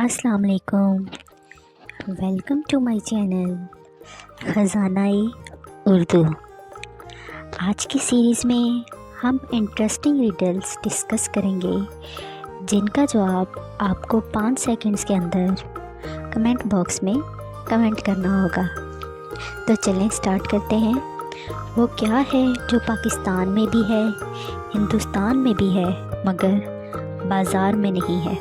अस्सलाम वालेकुम। Welcome to my channel Khazana e Urdu. आज की सीरीज़ में हम इंटरेस्टिंग रिडल्स डिस्कस करेंगे जिनका जवाब आपको 5 सेकंड्स के अंदर कमेंट बॉक्स में कमेंट करना होगा। तो चलें स्टार्ट करते हैं। वो क्या है जो पाकिस्तान में भी है, हिंदुस्तान में भी है, मगर बाज़ार में नहीं है?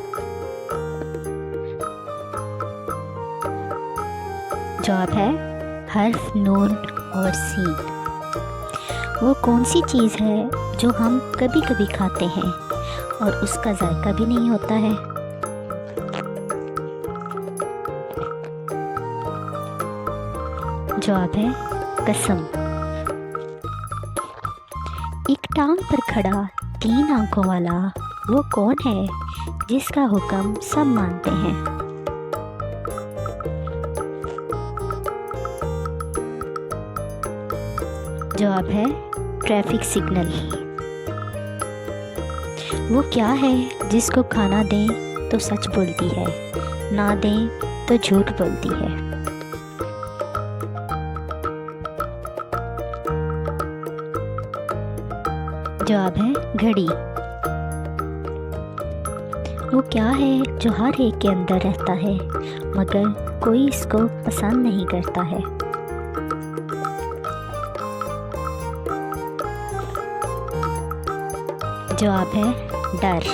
जवाब है हर्फ, नून और सीन। वो कौन सी चीज़ है जो हम कभी कभी खाते हैं और उसका जायका भी नहीं होता है? जवाब है कसम। एक टांग पर खड़ा 3 आंखों वाला वो कौन है जिसका हुक्म सब मानते हैं? जवाब है ट्रैफिक सिग्नल। वो क्या है जिसको खाना दें तो सच बोलती है, ना दें तो झूठ बोलती है? जवाब है घड़ी। वो क्या है जो हर एक के अंदर रहता है मगर कोई इसको पसंद नहीं करता है? जवाब है डर।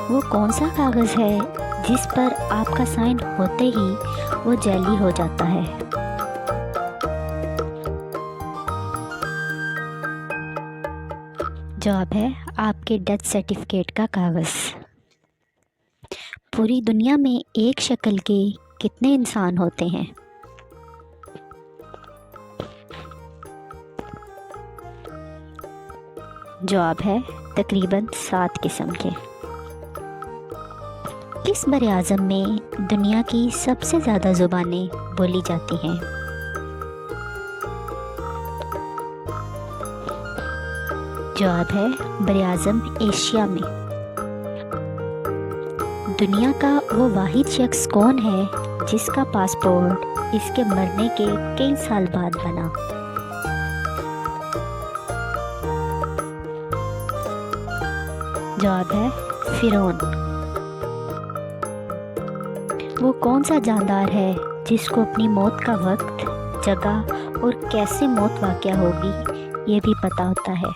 वो कौन सा कागज़ है जिस पर आपका साइन होते ही वो जैली हो जाता है? जवाब है आपके डेथ सर्टिफिकेट का कागज़। पूरी दुनिया में एक शक्ल के कितने इंसान होते हैं? जवाब है तकरीबन 7 किस्म के। किस बरे-आज़म में दुनिया की सबसे ज़्यादा ज़ुबानें बोली जाती हैं? जवाब है बरे-आज़म एशिया में। दुनिया का वो वाहिद शख्स कौन है जिसका पासपोर्ट इसके मरने के कई साल बाद बना? जवाब है फिरौन। वो कौन सा जानदार है जिसको अपनी मौत का वक्त, जगह और कैसे मौत वाक़या होगी ये भी पता होता है?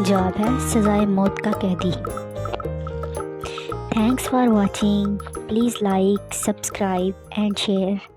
जवाब है सज़ाए मौत का कैदी। Thanks for watching. Please like, subscribe and share.